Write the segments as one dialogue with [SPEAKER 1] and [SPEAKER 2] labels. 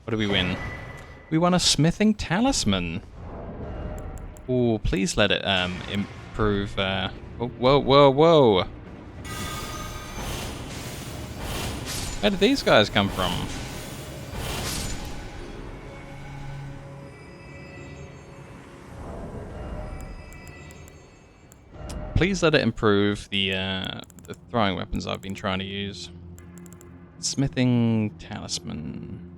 [SPEAKER 1] What do we win? We won a smithing talisman. Oh, please let it improve. Oh, whoa, whoa, whoa! Where did these guys come from? Please let it improve the throwing weapons I've been trying to use. Smithing talisman.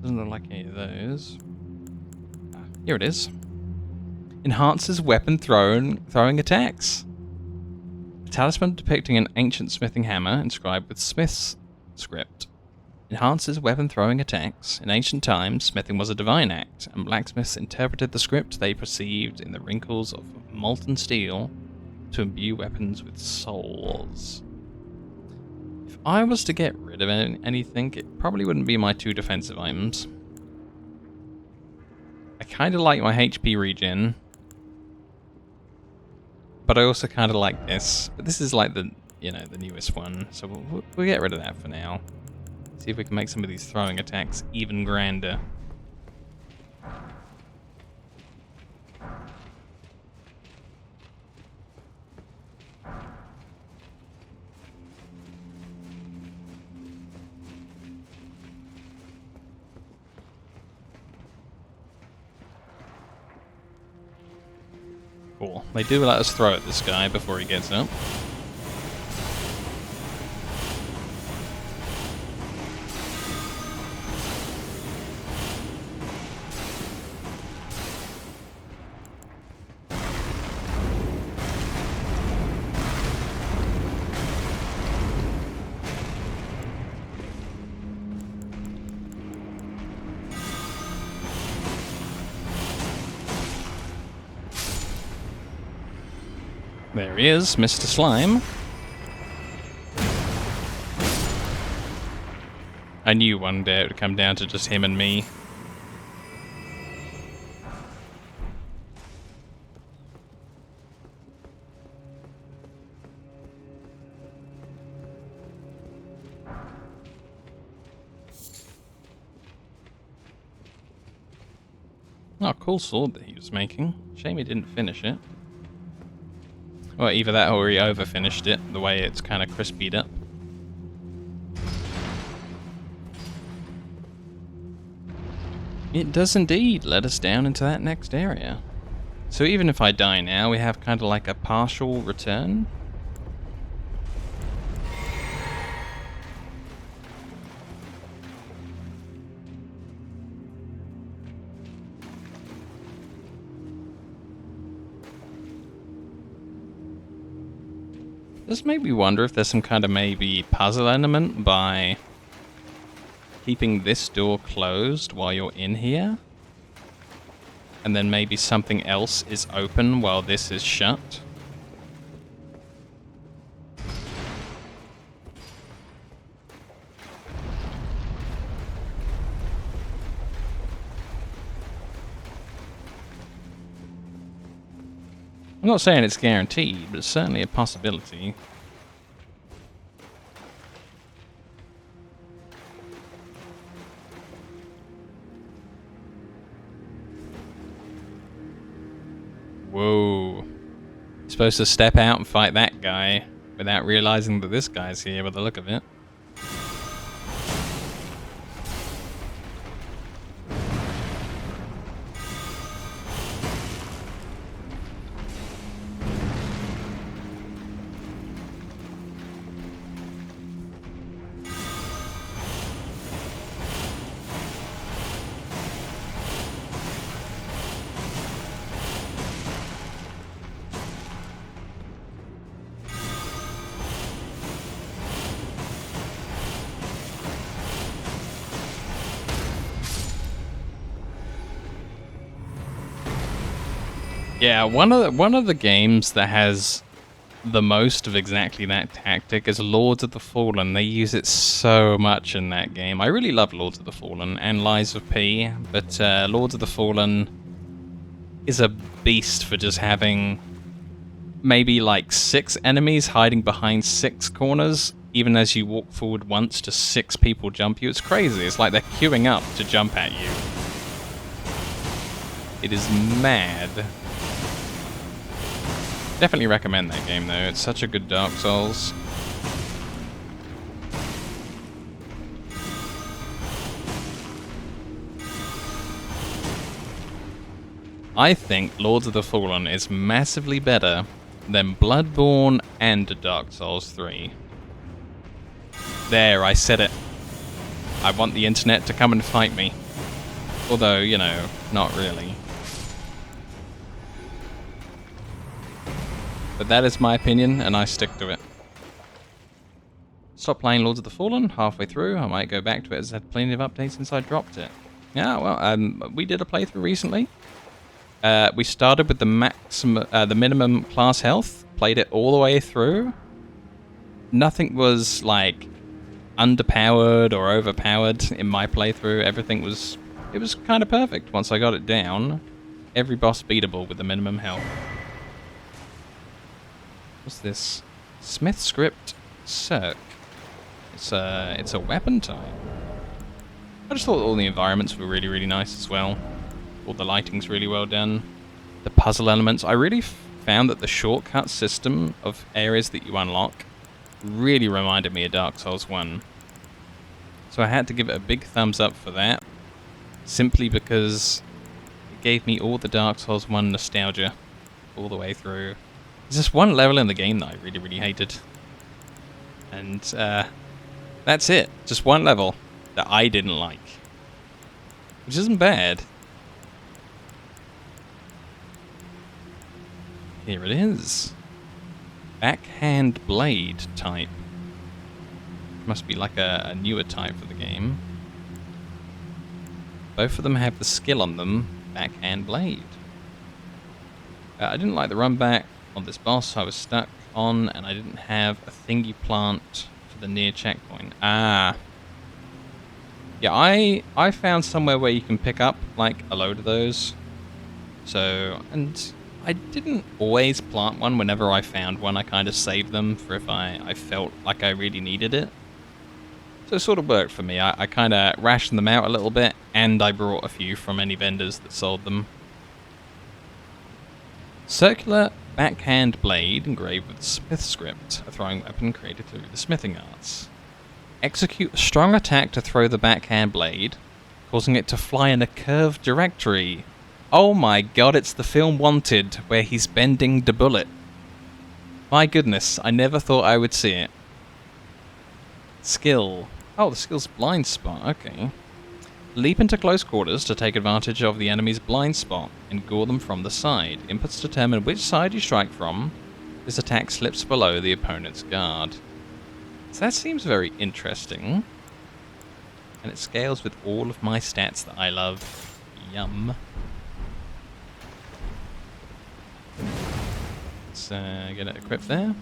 [SPEAKER 1] Doesn't look like any of those. Here it is. Enhances weapon throwing attacks. A talisman depicting an ancient smithing hammer inscribed with Smith's script. Enhances weapon throwing attacks. In ancient times, smithing was a divine act, and blacksmiths interpreted the script they perceived in the wrinkles of molten steel to imbue weapons with souls. If I was to get rid of anything, it probably wouldn't be my 2 defensive items. I kind of like my HP regen, but I also kind of like this. But this is like the newest one, so we'll get rid of that for now. See if we can make some of these throwing attacks even grander. Cool. They do let us throw at this guy before he gets up. There he is, Mr. Slime. I knew one day it would come down to just him and me. Oh, cool sword that he was making. Shame he didn't finish it. Well, either that or he over-finished it, the way it's kind of crispied up. It does indeed let us down into that next area. So even if I die now, we have kind of like a partial return. This made me wonder if there's some kind of maybe puzzle element by keeping this door closed while you're in here. And then maybe something else is open while this is shut. I'm not saying it's guaranteed, but it's certainly a possibility. Whoa. You're supposed to step out and fight that guy without realizing that this guy's here by the look of it. Yeah, one of the games that has the most of exactly that tactic is Lords of the Fallen. They use it so much in that game. I really love Lords of the Fallen and Lies of P, but Lords of the Fallen is a beast for just having maybe like 6 enemies hiding behind 6 corners even as you walk forward once, just 6 people jump you. It's crazy. It's like they're queuing up to jump at you. It is mad. Definitely recommend that game, though. It's such a good Dark Souls. I think Lords of the Fallen is massively better than Bloodborne and Dark Souls 3. There, I said it. I want the internet to come and fight me. Although, you know, not really. But that is my opinion, and I stick to it. Stop playing Lords of the Fallen halfway through. I might go back to it as it had plenty of updates since I dropped it. Yeah, well, we did a playthrough recently. We started with the minimum class health, played it all the way through. Nothing was like underpowered or overpowered in my playthrough. Everything was, it was kind of perfect once I got it down. Every boss beatable with the minimum health. What's this? Smith script circ. It's a weapon type. I just thought all the environments were really, really nice as well. All the lighting's really well done. The puzzle elements. I really found that the shortcut system of areas that you unlock really reminded me of Dark Souls 1. So I had to give it a big thumbs up for that. Simply because it gave me all the Dark Souls 1 nostalgia all the way through. There's just one level in the game that I really, really hated. And that's it. Just one level that I didn't like. Which isn't bad. Here it is. Backhand blade type. Must be like a newer type for the game. Both of them have the skill on them, backhand blade. I didn't like the run back on this boss I was stuck on, and I didn't have a thingy plant for the near checkpoint. Ah. Yeah, I found somewhere where you can pick up like a load of those. So, and I didn't always plant one. Whenever I found one, I kind of saved them for if I felt like I really needed it. So it sort of worked for me. I kind of rationed them out a little bit, and I brought a few from any vendors that sold them. Circular backhand blade engraved with Smith script, a throwing weapon created through the smithing arts. Execute a strong attack to throw the backhand blade, causing it to fly in a curved trajectory. Oh my god, it's the film Wanted, where he's bending the bullet. My goodness, I never thought I would see it. Skill. Oh, the skill's blind spot, okay. Leap into close quarters to take advantage of the enemy's blind spot and gore them from the side. Inputs determine which side you strike from. This attack slips below the opponent's guard. So that seems very interesting. And it scales with all of my stats that I love. Yum. Let's get it equipped there.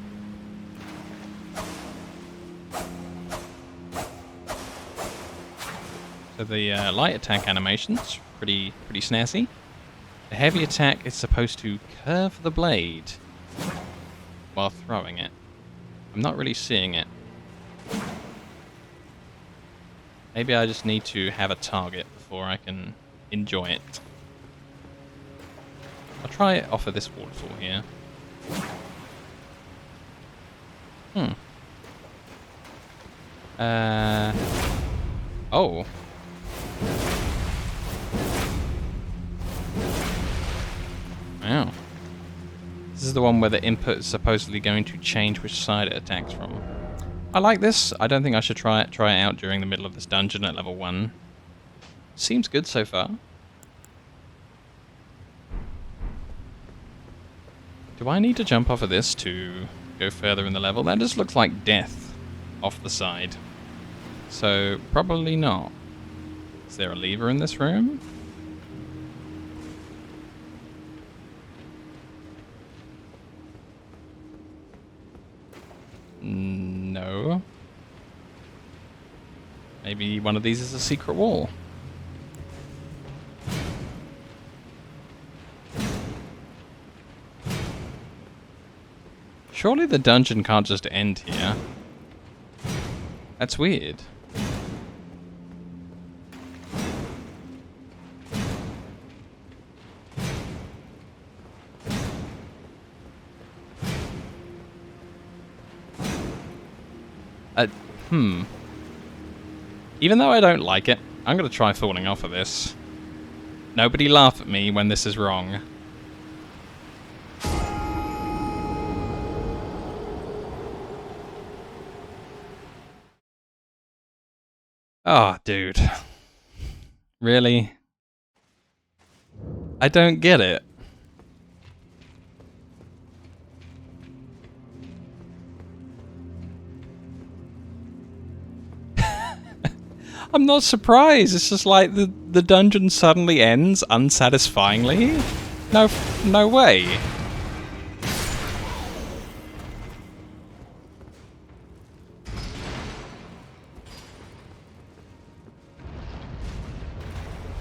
[SPEAKER 1] So the light attack animation's pretty snazzy. The heavy attack is supposed to curve the blade while throwing it. I'm not really seeing it. Maybe I just need to have a target before I can enjoy it. I'll try it off of this waterfall here. Oh. Wow. This is the one where the input is supposedly going to change which side it attacks from. I like this. I don't think I should try it out during the middle of this dungeon at level 1. Seems good so far. Do I need to jump off of this to go further in the level? That just looks like death off the side. So, probably not. Is there a lever in this room? No. Maybe one of these is a secret wall. Surely the dungeon can't just end here. That's weird. Even though I don't like it, I'm going to try falling off of this. Nobody laugh at me when this is wrong. Oh, dude. Really? I don't get it. I'm not surprised. It's just like the dungeon suddenly ends unsatisfyingly. No way.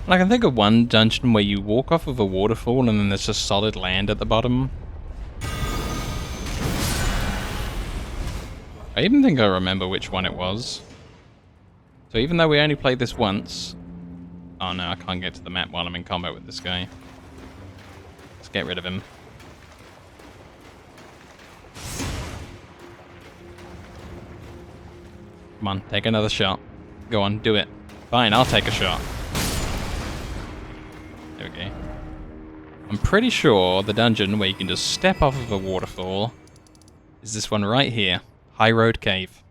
[SPEAKER 1] I can think of one dungeon where you walk off of a waterfall and then there's just solid land at the bottom. I even think I remember which one it was. So even though we only played this once... Oh no, I can't get to the map while I'm in combat with this guy. Let's get rid of him. Come on, take another shot. Go on, do it. Fine, I'll take a shot. There we go. I'm pretty sure the dungeon where you can just step off of a waterfall is this one right here. High Road Cave.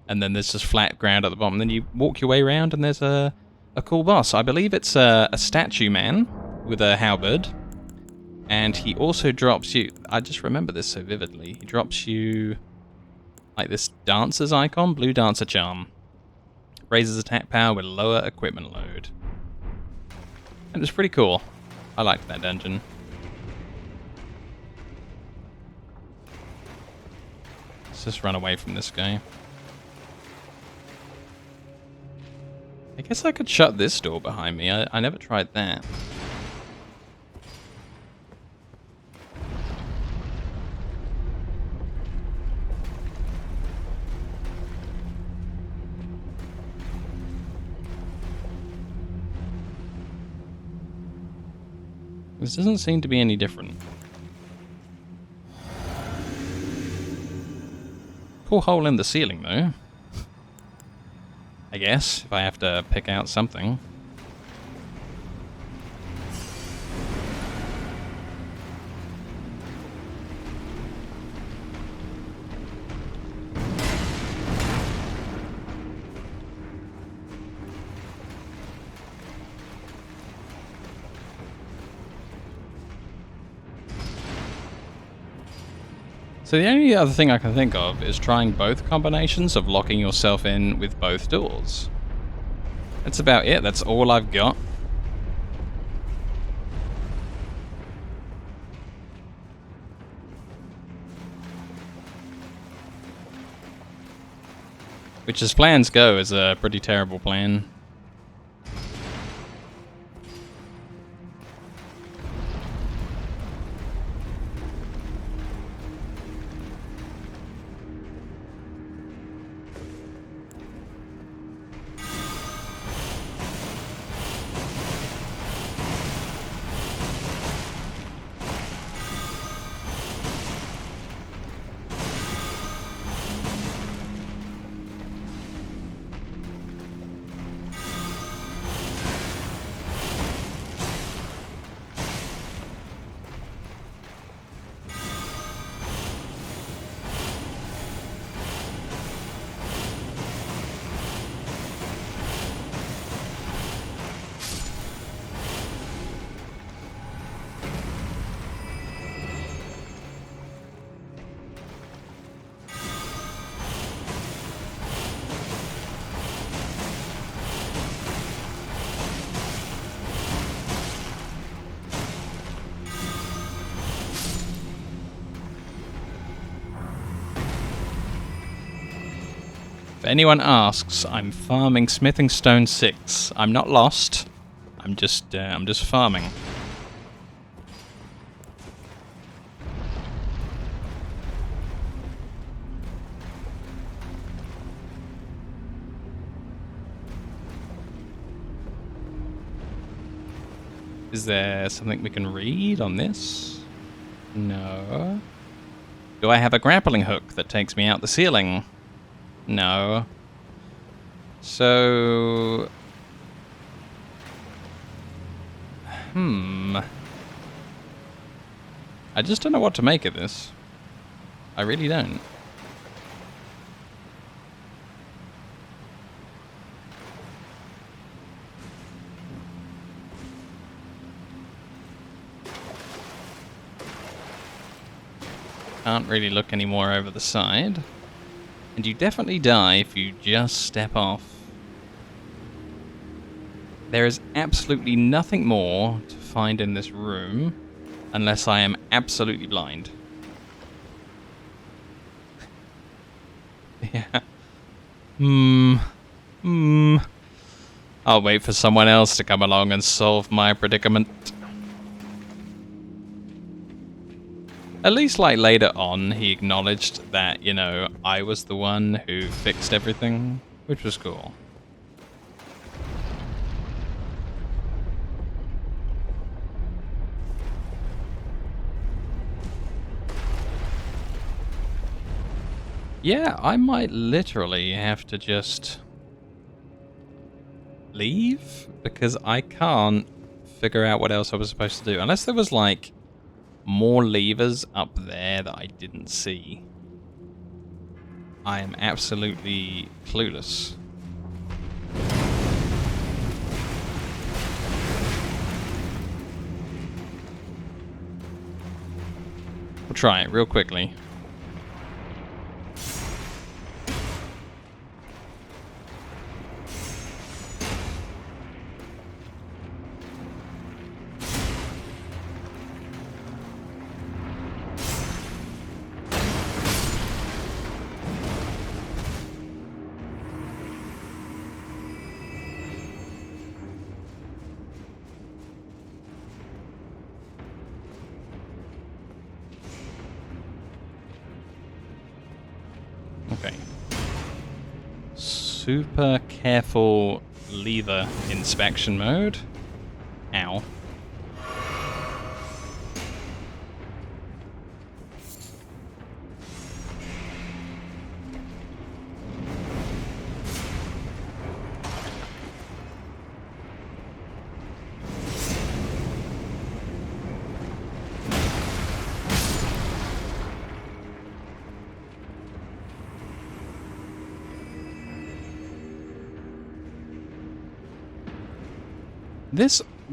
[SPEAKER 1] And then there's just flat ground at the bottom. Then you walk your way around and there's a cool boss. I believe it's a statue man with a halberd. And he also drops you... I just remember this so vividly. He drops you like this dancer's icon, blue dancer charm. Raises attack power with lower equipment load. And it's pretty cool. I liked that dungeon. Let's just run away from this guy. I guess I could shut this door behind me. I never tried that. This doesn't seem to be any different. Cool hole in the ceiling, though. I guess, if I have to pick out something. So the only other thing I can think of is trying both combinations of locking yourself in with both doors. That's about it, that's all I've got. Which as plans go is a pretty terrible plan. If anyone asks, I'm farming Smithing Stone 6. I'm not lost. I'm just farming. Is there something we can read on this? No. Do I have a grappling hook that takes me out the ceiling? No. So... I just don't know what to make of this. I really don't. Can't really look any more over the side. And you definitely die if you just step off. There is absolutely nothing more to find in this room unless I am absolutely blind. Yeah. I'll wait for someone else to come along and solve my predicament. At least, like, later on, he acknowledged that, you know, I was the one who fixed everything, which was cool. Yeah, I might literally have to just leave, because I can't figure out what else I was supposed to do. Unless there was, like, more levers up there that I didn't see. I am absolutely clueless. We'll try it real quickly. Okay. Super careful lever inspection mode. Ow.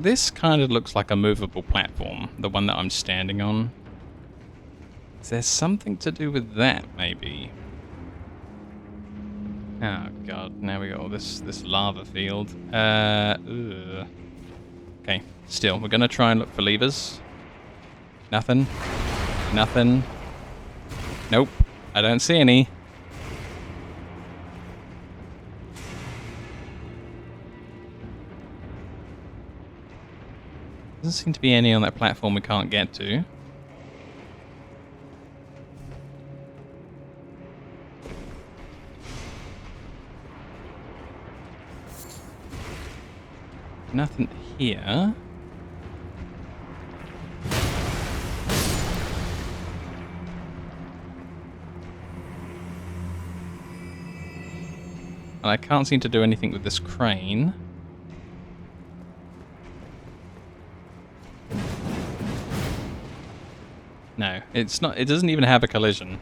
[SPEAKER 1] This kind of looks like a movable platform, the one that I'm standing on. Is there something to do with that, maybe? Oh god, now we got all this lava field. Ugh. Okay, still, we're gonna try and look for levers. Nothing. Nothing. Nope, I don't see any. Doesn't seem to be any on that platform we can't get to. Nothing here. And I can't seem to do anything with this crane. No, it's not. It doesn't even have a collision.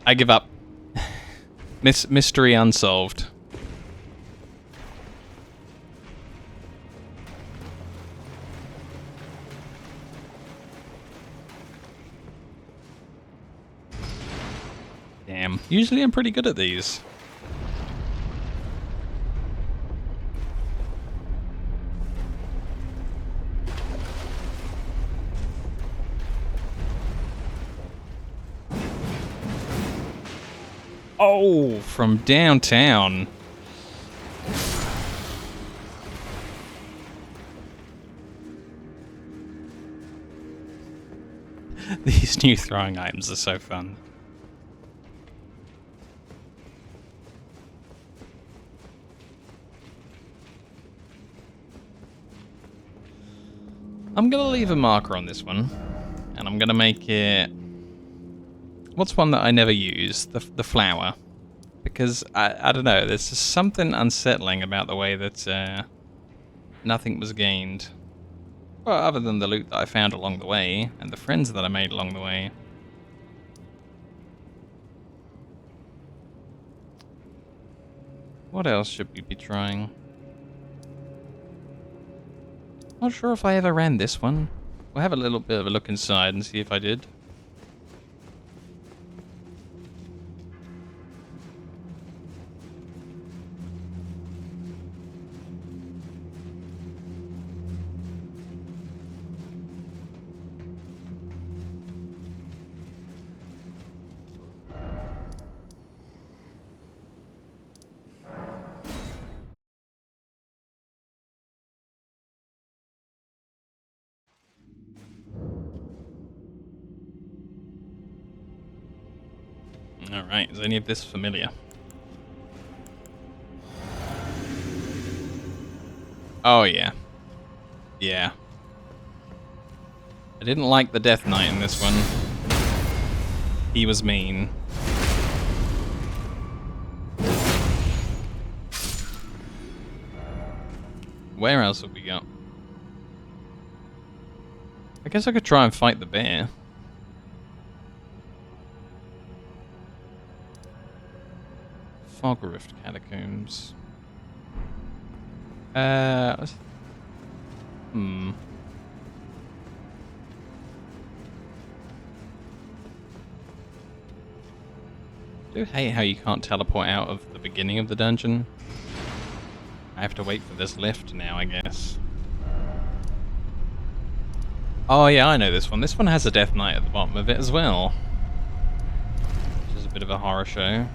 [SPEAKER 1] I give up. Mystery unsolved. Damn. Usually I'm pretty good at these. Oh, from downtown. These new throwing items are so fun. I'm going to leave a marker on this one, and I'm going to make it... What's one that I never use? The flower. Because, I don't know, there's just something unsettling about the way that nothing was gained. Well, other than the loot that I found along the way, and the friends that I made along the way. What else should we be trying? Not sure if I ever ran this one. We'll have a little bit of a look inside and see if I did. Alright, is any of this familiar? Oh yeah. Yeah. I didn't like the Death Knight in this one. He was mean. Where else have we got? I guess I could try and fight the bear. Fog Rift Catacombs. I do hate how you can't teleport out of the beginning of the dungeon. I have to wait for this lift now, I guess. Oh yeah, I know this one. This one has a Death Knight at the bottom of it as well. Which is a bit of a horror show.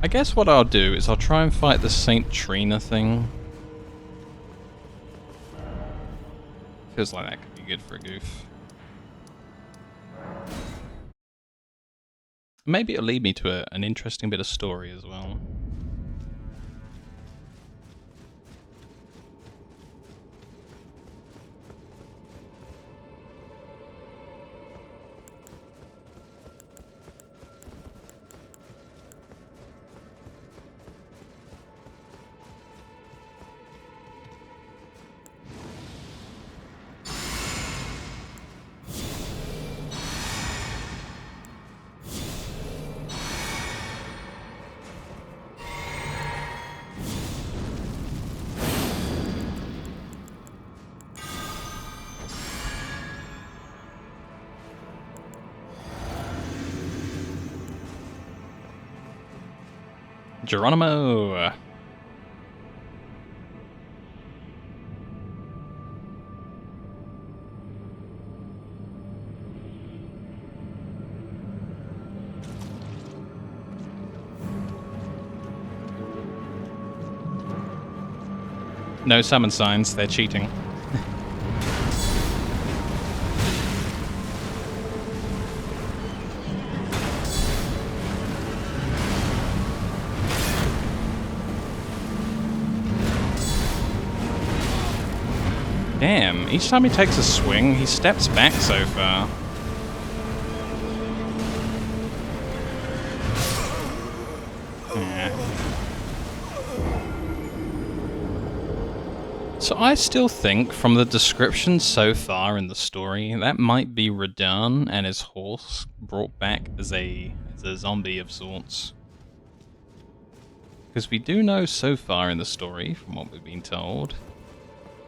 [SPEAKER 1] I guess what I'll do is I'll try and fight the Saint Trina thing. Feels like that could be good for a goof. Maybe it'll lead me to an interesting bit of story as well. Geronimo! No summon signs, they're cheating. Damn, each time he takes a swing, he steps back so far. Yeah. So I still think, from the description so far in the story, that might be Radahn and his horse brought back as a zombie of sorts. Because we do know so far in the story, from what we've been told,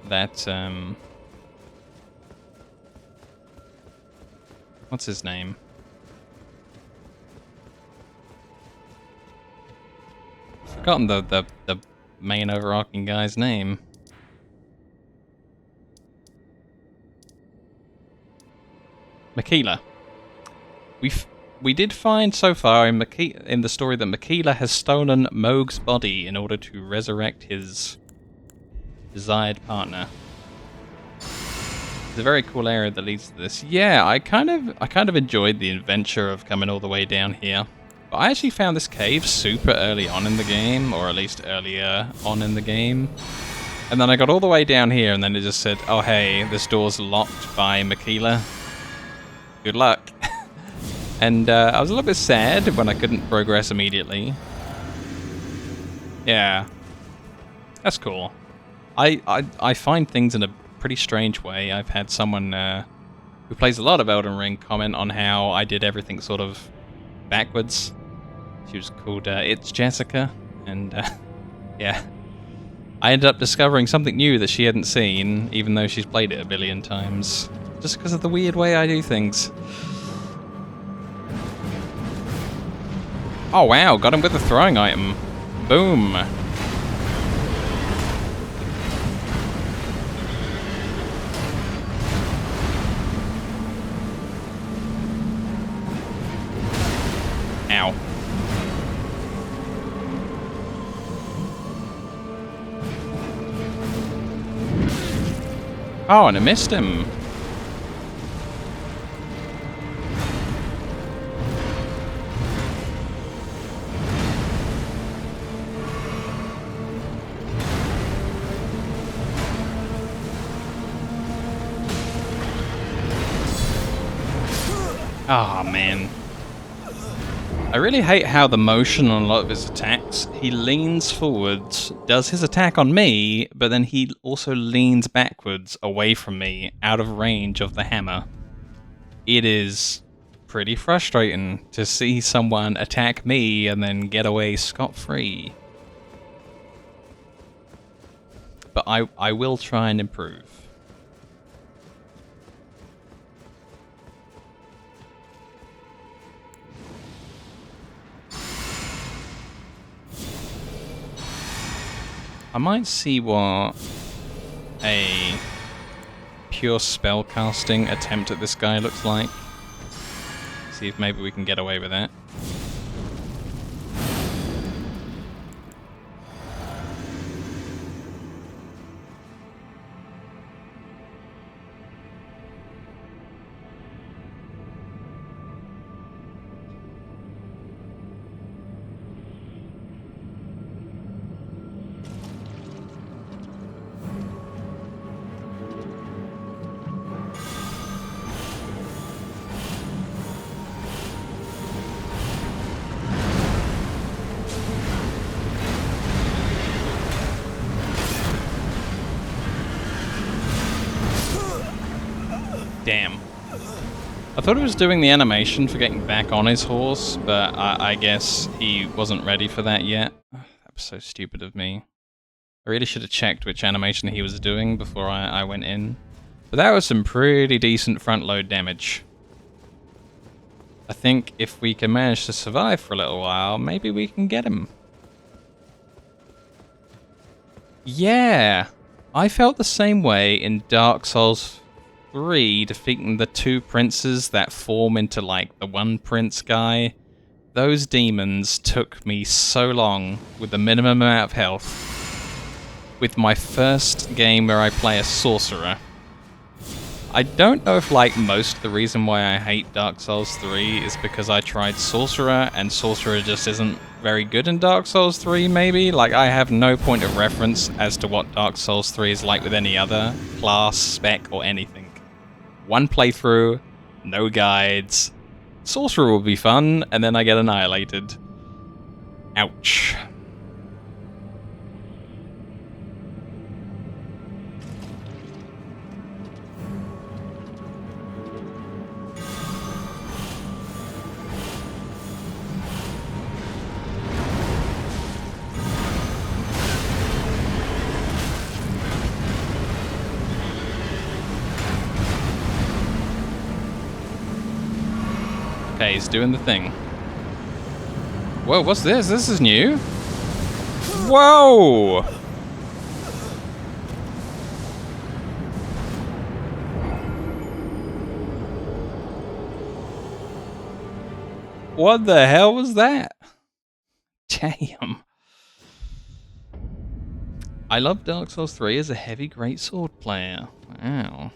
[SPEAKER 1] that, what's his name? I've forgotten the main overarching guy's name. Makila. We did find so far in the story that Makila has stolen Moog's body in order to resurrect his desired partner. It's a very cool area that leads to this. Yeah, I kind of enjoyed the adventure of coming all the way down here. But I actually found this cave super early on in the game, or at least earlier on in the game. And then I got all the way down here, and then it just said, oh hey, this door's locked by Makila. Good luck. And I was a little bit sad when I couldn't progress immediately. Yeah. That's cool. I find things in a pretty strange way. I've had someone who plays a lot of Elden Ring comment on how I did everything sort of backwards. She was called It's Jessica, and yeah. I ended up discovering something new that she hadn't seen, even though she's played it a billion times. Just because of the weird way I do things. Oh wow, got him with the throwing item. Boom. Ow. Oh, and I missed him. Oh man. I really hate how the motion on a lot of his attacks, he leans forwards, does his attack on me, but then he also leans backwards away from me, out of range of the hammer. It is pretty frustrating to see someone attack me and then get away scot-free. But I will try and improve. I might see what a pure spellcasting attempt at this guy looks like. See if maybe we can get away with that. Damn. I thought he was doing the animation for getting back on his horse, but I guess he wasn't ready for that yet. That was so stupid of me. I really should have checked which animation he was doing before I went in. But that was some pretty decent front load damage. I think if we can manage to survive for a little while, maybe we can get him. Yeah! I felt the same way in Dark Souls 3, defeating the two princes that form into like the one prince guy. Those demons took me so long with the minimum amount of health. With my first game where I play a sorcerer. I don't know if like most of the reason why I hate Dark Souls 3 is because I tried sorcerer and sorcerer just isn't very good in Dark Souls 3 maybe. Like I have no point of reference as to what Dark Souls 3 is like with any other class, spec or anything. One playthrough, no guides. Sorcerer will be fun, and then I get annihilated. Ouch. Okay, he's doing the thing. Whoa, what's this? This is new. Whoa! What the hell was that? Damn. I love Dark Souls 3 as a heavy greatsword player. Wow.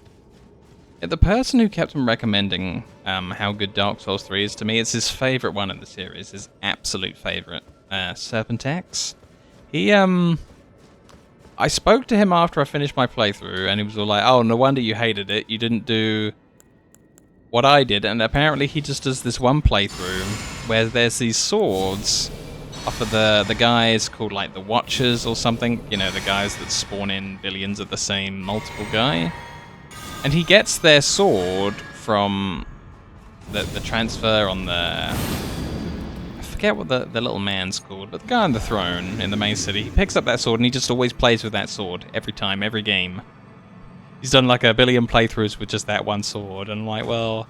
[SPEAKER 1] Yeah, the person who kept on recommending how good Dark Souls 3 is to me, it's his favorite one in the series, his absolute favorite. Serpentax. He, I spoke to him after I finished my playthrough, and he was all like, oh, no wonder you hated it. You didn't do what I did, and apparently he just does this one playthrough where there's these swords off of the guys called, like, the Watchers or something. You know, the guys that spawn in billions of the same multiple guy. And he gets their sword from the transfer on the... I forget what the little man's called, but the guy on the throne in the main city, he picks up that sword and he just always plays with that sword every time, every game. He's done like a billion playthroughs with just that one sword, and I'm like, well...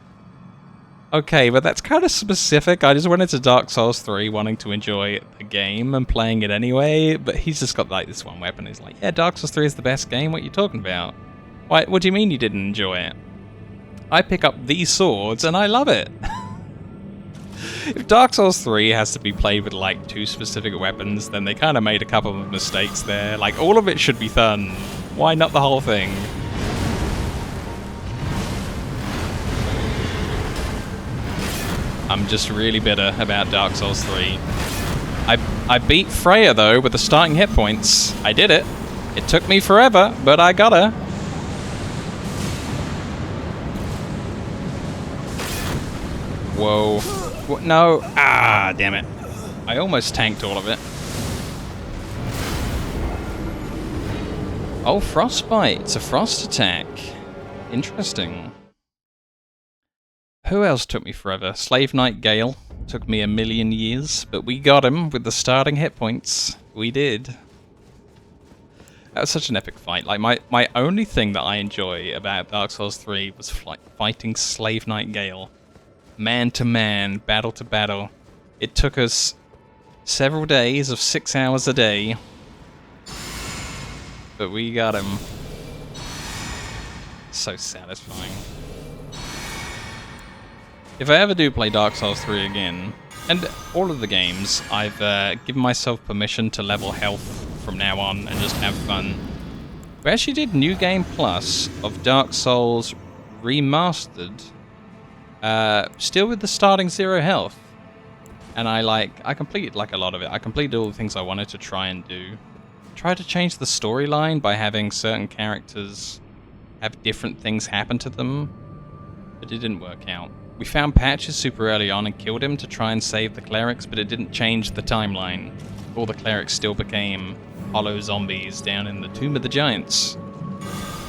[SPEAKER 1] Okay, but that's kind of specific. I just went into Dark Souls 3 wanting to enjoy the game and playing it anyway, but he's just got like this one weapon. He's like, yeah, Dark Souls 3 is the best game, what are you talking about? What do you mean you didn't enjoy it? I pick up these swords and I love it. If Dark Souls 3 has to be played with like 2 specific weapons, then they kind of made a couple of mistakes there. Like, all of it should be done. Why not the whole thing? I'm just really bitter about Dark Souls 3. I beat Freya though with the starting hit points. I did it. It took me forever, but I got her. Whoa. No. Ah, damn it. I almost tanked all of it. Oh, Frostbite. It's a frost attack. Interesting. Who else took me forever? Slave Knight Gale. Took me 1,000,000 years, but we got him with the starting hit points. We did. That was such an epic fight. Like, my only thing that I enjoy about Dark Souls 3 was fighting Slave Knight Gale. Man to man, battle to battle. It took us several days of 6 hours a day. But we got him. So satisfying. If I ever do play Dark Souls 3 again, and all of the games, I've given myself permission to level health from now on and just have fun. We actually did New Game Plus of Dark Souls Remastered, still with the starting 0 health. And I completed like a lot of it. I completed all the things I wanted to try and do. Tried to change the storyline by having certain characters have different things happen to them, but it didn't work out. We found Patches super early on and killed him to try and save the clerics, but it didn't change the timeline. All the clerics still became hollow zombies down in the Tomb of the Giants.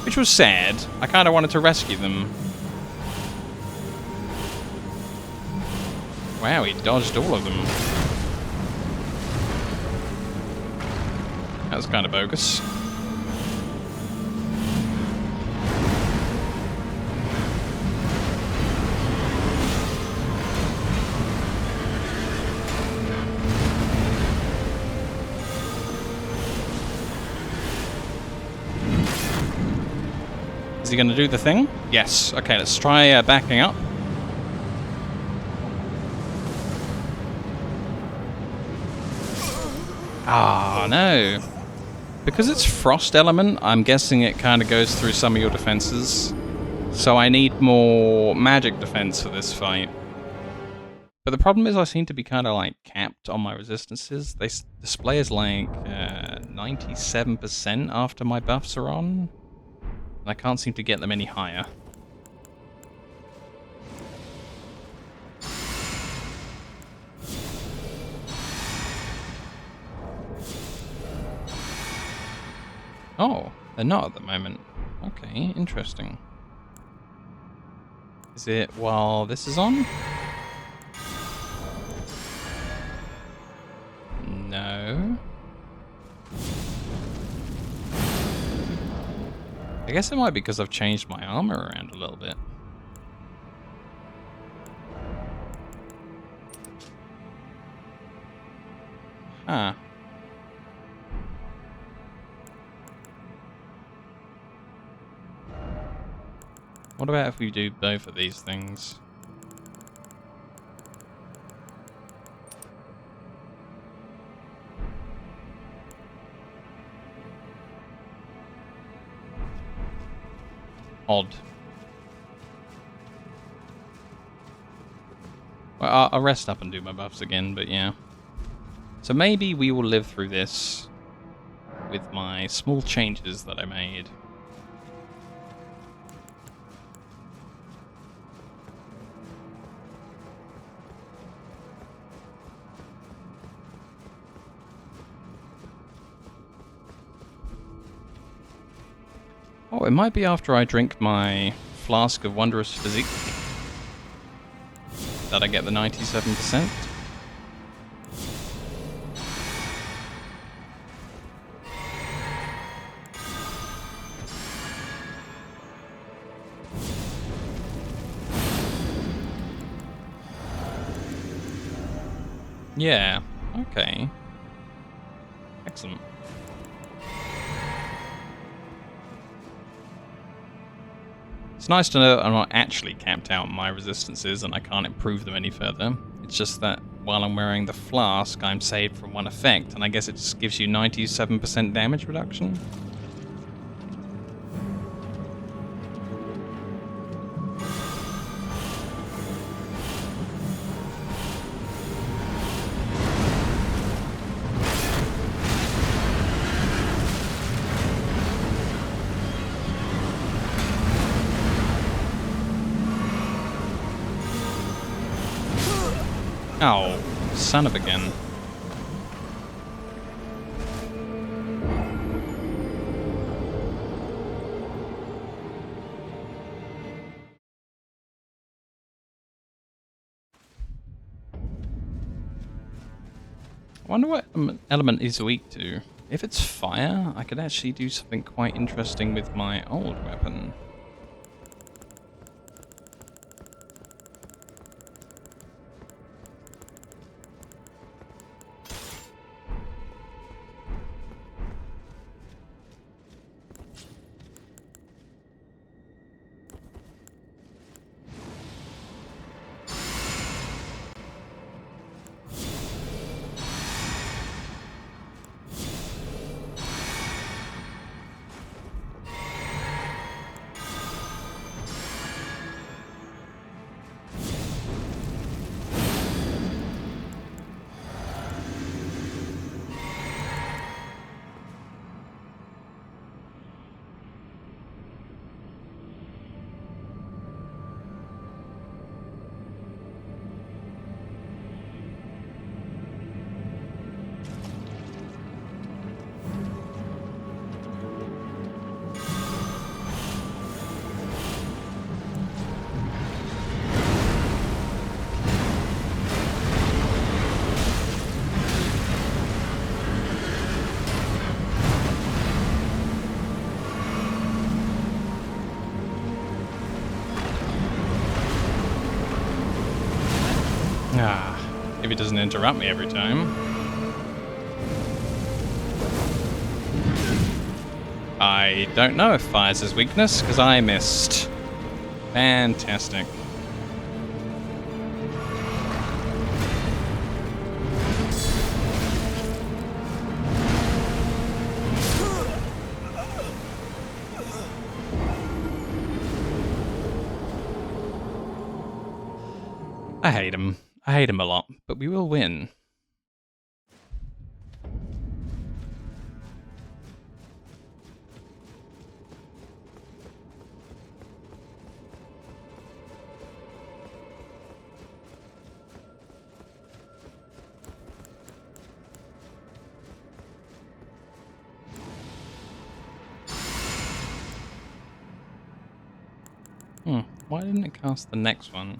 [SPEAKER 1] Which was sad. I kind of wanted to rescue them. Wow, he dodged all of them. That was kind of bogus. Is he going to do the thing? Yes. Okay, let's try backing up. Ah, no. Because it's frost element, I'm guessing it kind of goes through some of your defenses. So I need more magic defense for this fight. But the problem is I seem to be kind of like capped on my resistances. They display as like 97% after my buffs are on. And I can't seem to get them any higher. Oh, they're not at the moment. Okay, interesting. Is it while this is on? No. I guess it might be because I've changed my armor around a little bit. Huh. What about if we do both of these things? odd. Well, I'll rest up and do my buffs again, but yeah. So maybe we will live through this with my small changes that I made. Oh, it might be after I drink my flask of Wondrous Physique that I get the 97%. Yeah, okay. Excellent. It's nice to know that I'm not actually capped out on my resistances and I can't improve them any further. It's just that while I'm wearing the flask, I'm saved from one effect, and I guess it just gives you 97% damage reduction? Oh, son of a gun. I wonder what element is weak to. If it's fire, I could actually do something quite interesting with my old weapon. Ah, if it doesn't interrupt me every time. I don't know if fire's his weakness, because I missed. Fantastic. I hate him. I hate him a lot, but we will win. Why didn't it cast the next one?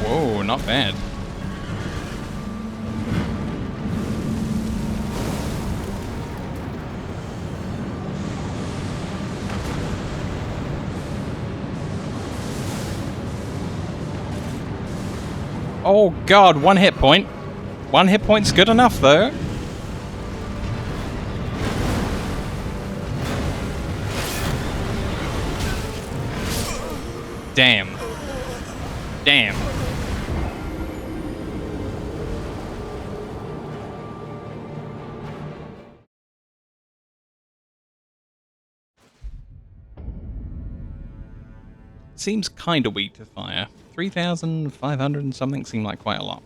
[SPEAKER 1] Whoa, not bad. Oh god, 1 hit point. 1 hit point's good enough though. Damn. Damn. Seems kinda weak to fire. 3,500 and something seemed like quite a lot.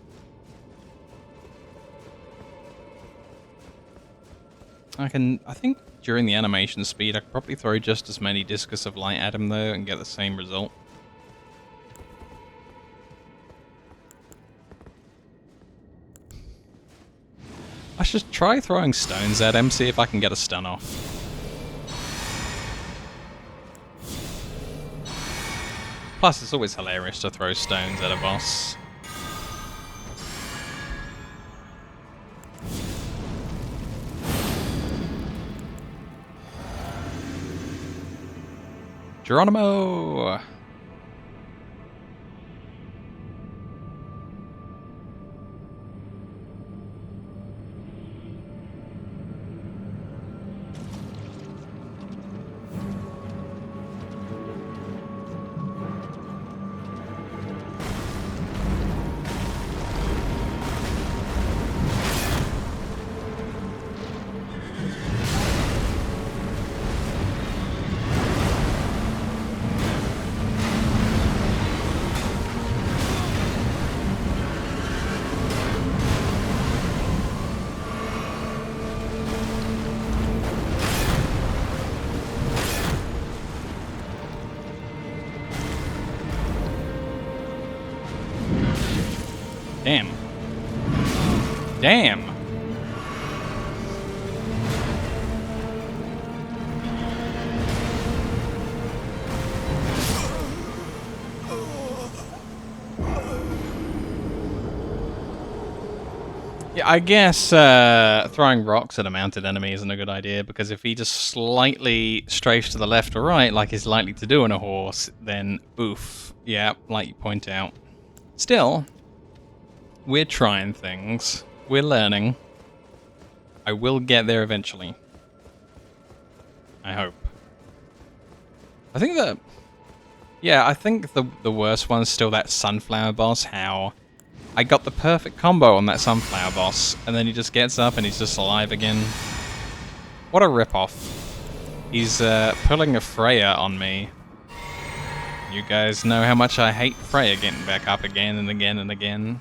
[SPEAKER 1] I think during the animation speed I could probably throw just as many discus of light at him though and get the same result. I should try throwing stones at him, see if I can get a stun off. Plus, it's always hilarious to throw stones at a boss. Geronimo! Damn. Damn! Yeah, I guess throwing rocks at a mounted enemy isn't a good idea, because if he just slightly strafes to the left or right, like he's likely to do on a horse, then oof. Yeah, like you point out. Still, we're trying things. We're learning. I will get there eventually. I hope. I think that... Yeah, I think the worst one's still that sunflower boss, how I got the perfect combo on that sunflower boss, and then he just gets up and he's just alive again. What a ripoff. He's pulling a Freya on me. You guys know how much I hate Freya getting back up again and again and again.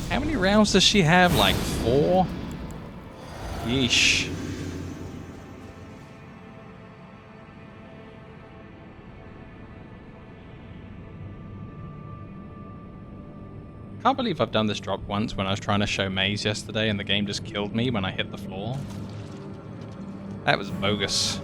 [SPEAKER 1] How many rounds does she have? Like 4? Yeesh. Can't believe I've done this drop once when I was trying to show Maze yesterday and the game just killed me when I hit the floor. That was bogus.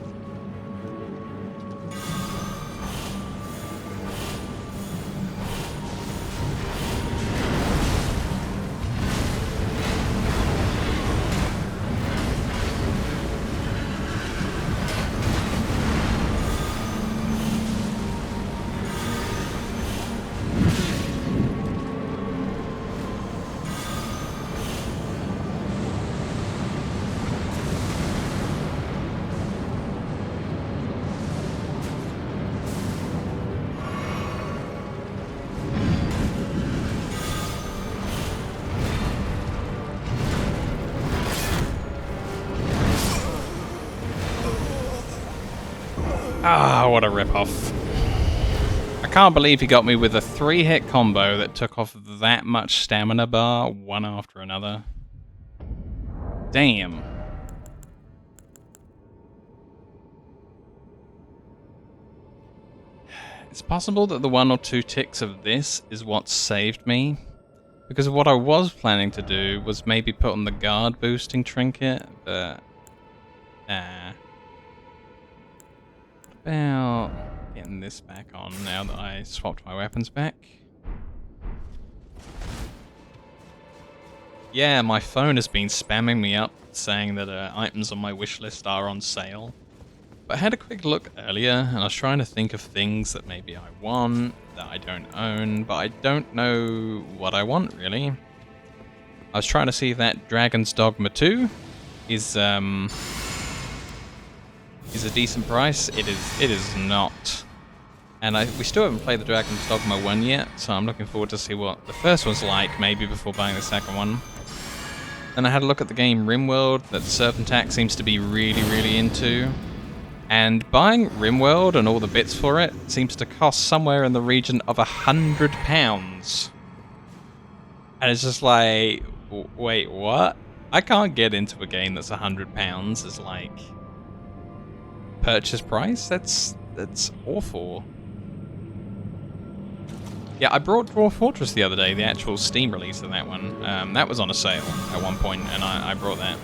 [SPEAKER 1] Ah, what a ripoff. I can't believe he got me with a 3-hit combo that took off that much stamina bar, one after another. Damn. It's possible that the 1 or 2 ticks of this is what saved me, because what I was planning to do was maybe put on the guard boosting trinket, but nah. About getting this back on now that I swapped my weapons back. Yeah, my phone has been spamming me up saying that items on my wish list are on sale. But I had a quick look earlier, and I was trying to think of things that maybe I want, that I don't own, but I don't know what I want, really. I was trying to see if that Dragon's Dogma 2 is a decent price. It is not. And we still haven't played the Dragon's Dogma 1 yet, so I'm looking forward to see what the first one's like, maybe before buying the second one. Then I had a look at the game RimWorld that Serpentac seems to be really, really into. And buying RimWorld and all the bits for it seems to cost somewhere in the region of £100. And it's just like, wait, what? I can't get into a game that's £100 as like purchase price. That's awful. Yeah, I brought Dwarf Fortress the other day, the actual Steam release of that one. That was on a sale at one point, and I brought that.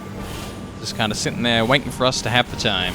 [SPEAKER 1] Just kind of sitting there waiting for us to have the time.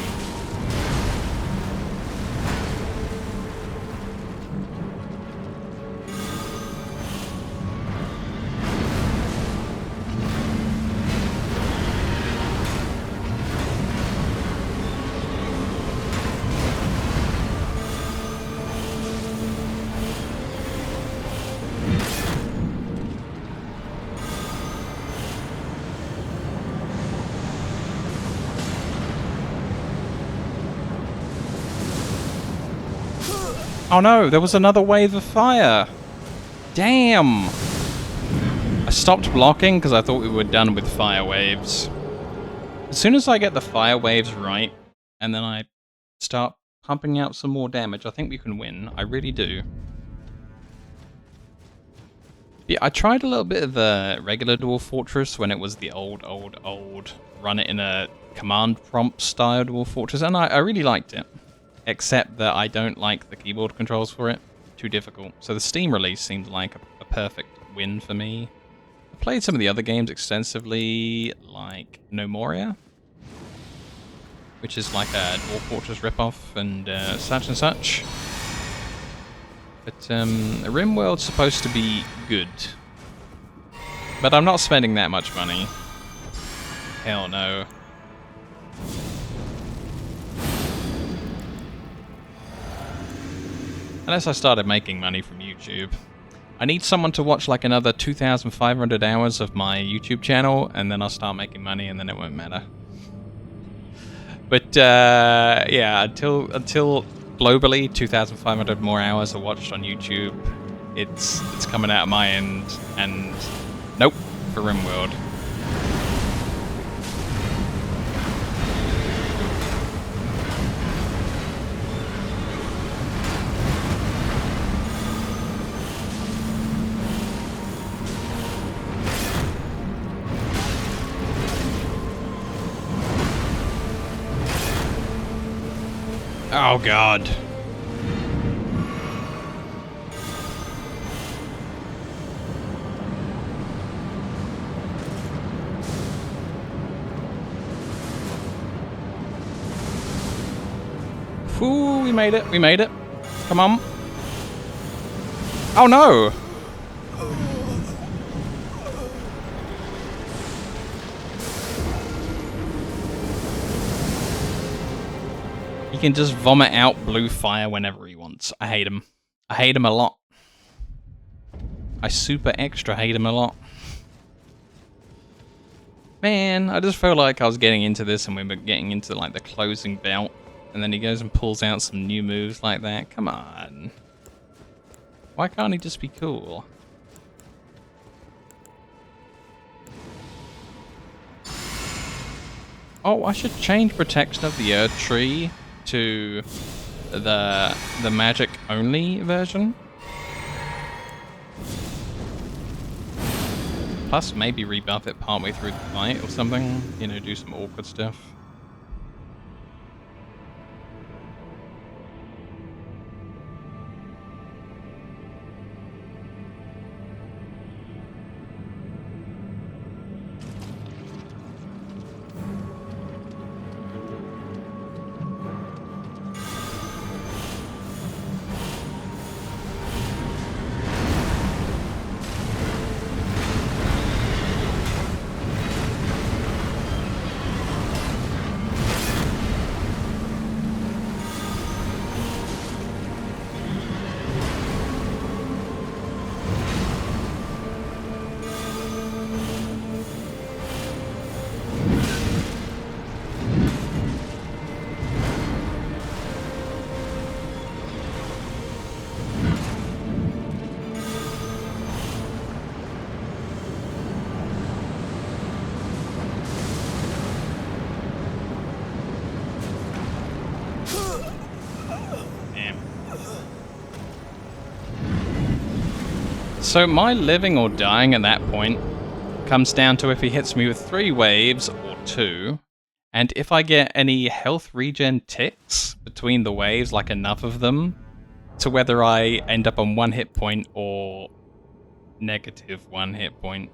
[SPEAKER 1] Oh no, there was another wave of fire! Damn! I stopped blocking because I thought we were done with fire waves. As soon as I get the fire waves right, and then I start pumping out some more damage, I think we can win. I really do. Yeah, I tried a little bit of the regular Dwarf Fortress when it was the old, run it in a command prompt style Dwarf Fortress, and I really liked it. Except that I don't like the keyboard controls for it. Too difficult. So the Steam release seemed like a perfect win for me. I played some of the other games extensively, like No Moria, which is like a Dwarf Fortress ripoff, and such and such. But RimWorld's supposed to be good. But I'm not spending that much money. Hell no. Unless I started making money from YouTube. I need someone to watch like another 2,500 hours of my YouTube channel, and then I'll start making money, and then it won't matter. But yeah, until globally 2,500 more hours are watched on YouTube, it's coming out of my end, and nope, for RimWorld. Oh god. Ooh, we made it, we made it. Come on. Oh no! He can just vomit out blue fire whenever he wants. I hate him. I hate him a lot. I super extra hate him a lot. Man, I just felt like I was getting into this and we were getting into like the closing belt. And then he goes and pulls out some new moves like that. Come on. Why can't he just be cool? Oh, I should change protection of the Erdtree to the magic only version. Plus maybe rebuff it partway through the fight or something. You know, do some awkward stuff. So my living or dying at that point comes down to if he hits me with 3 waves or 2, and if I get any health regen ticks between the waves, like enough of them, to whether I end up on 1 hit point or negative 1 hit point.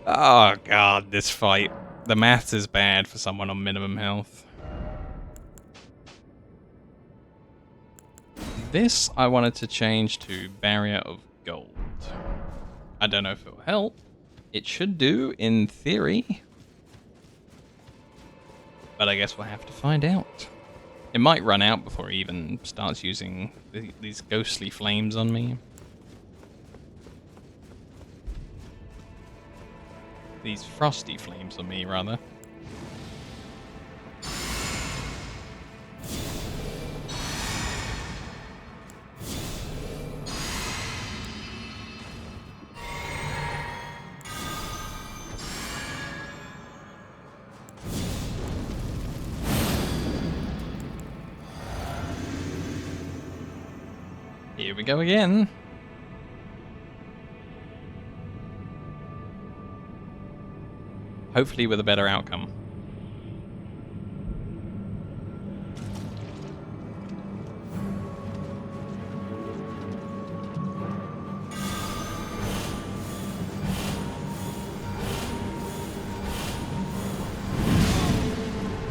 [SPEAKER 1] Oh god, this fight. The maths is bad for someone on minimum health. This I wanted to change to Barrier of Gold. I don't know if it will help. It should do, in theory. But I guess we'll have to find out. It might run out before he even starts using these ghostly flames on me. These frosty flames on me, rather. Here we go again. Hopefully with a better outcome.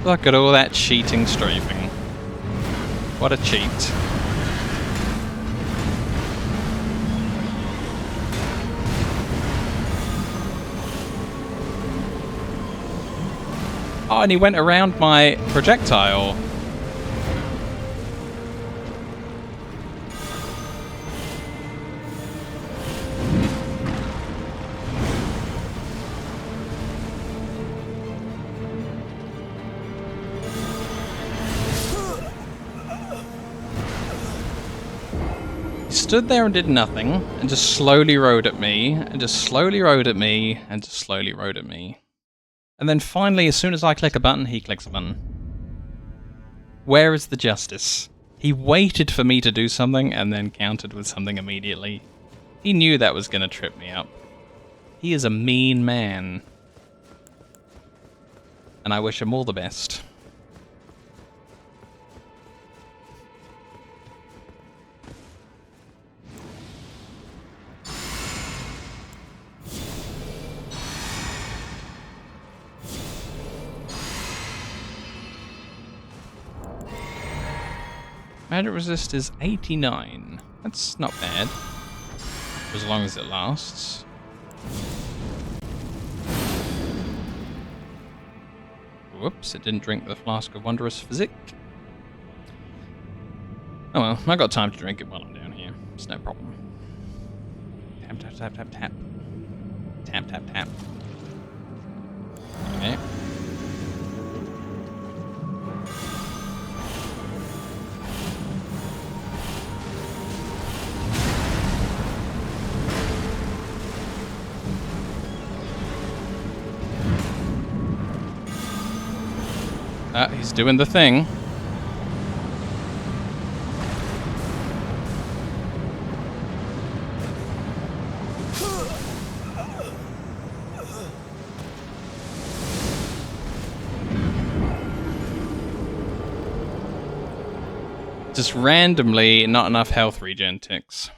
[SPEAKER 1] Look at all that cheating strafing. What a cheat. Oh, and he went around my projectile. He stood there and did nothing, and just slowly rode at me, and just slowly rode at me, and just slowly rode at me. And then finally, as soon as I click a button, he clicks a button. Where is the justice? He waited for me to do something and then countered with something immediately. He knew that was going to trip me up. He is a mean man. And I wish him all the best. Magic resist is 89. That's not bad. As long as it lasts. Whoops, it didn't drink the flask of wondrous physic. Oh well, I got time to drink it while I'm down here. It's no problem. Tap, tap, tap, tap, tap. Tap, tap, tap. Okay. He's doing the thing. Just randomly not enough health regen ticks.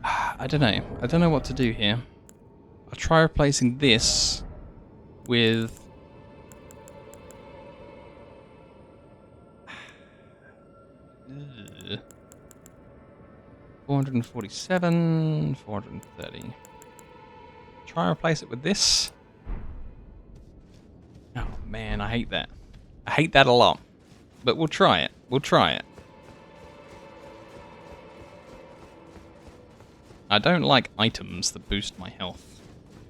[SPEAKER 1] I don't know. I don't know what to do here. I'll try replacing this with... Ugh. 447, 430. Try and replace it with this. Oh man, I hate that. I hate that a lot. But we'll try it. We'll try it. I don't like items that boost my health.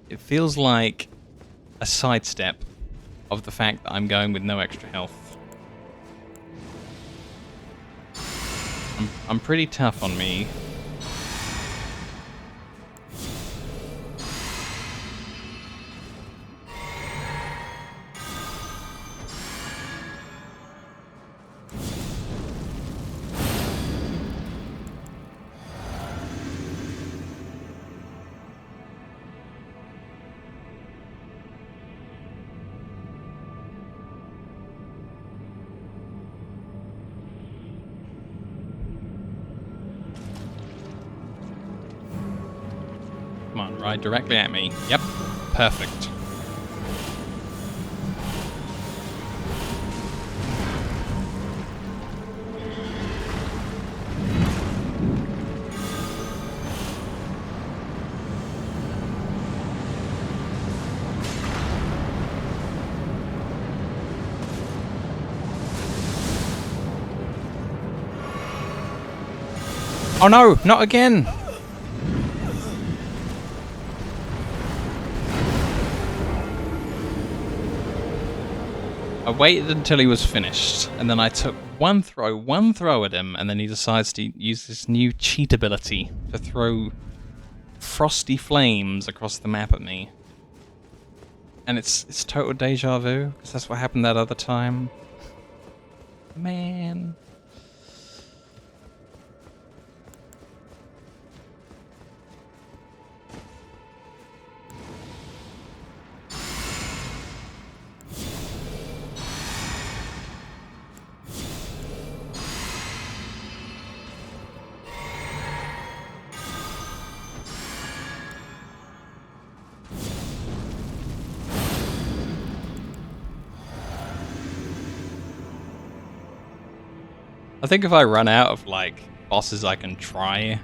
[SPEAKER 1] It feels like a sidestep of the fact that I'm going with no extra health. I'm pretty tough on me. Come on, ride directly at me. Yep, perfect. Oh no, not again! I waited until he was finished, and then I took one throw at him, and then he decides to use this new cheat ability to throw frosty flames across the map at me. And it's total deja vu, because that's what happened that other time. Man. I think if I run out of, like, bosses I can try,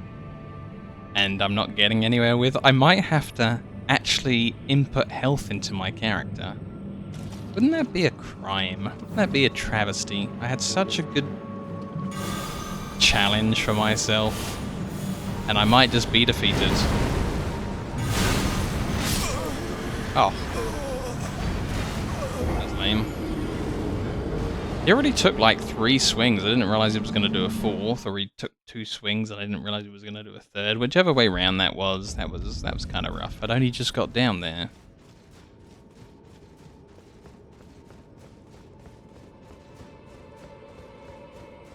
[SPEAKER 1] and I'm not getting anywhere with, I might have to actually input health into my character. Wouldn't that be a crime? Wouldn't that be a travesty? I had such a good challenge for myself, and I might just be defeated. Oh. That's lame. He already took like 3 swings. I didn't realize he was going to do a 4th, or he took 2 swings and I didn't realize he was going to do a 3rd. Whichever way around that was kind of rough. I'd only just got down there.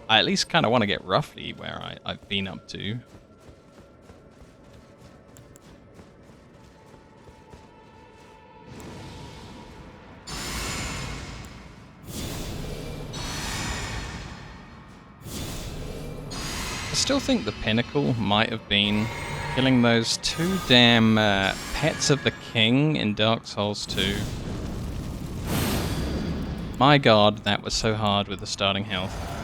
[SPEAKER 1] I at least kind of want to get roughly where I've been up to. I still think the pinnacle might have been killing those 2 damn pets of the king in Dark Souls 2. My god, that was so hard with the starting health.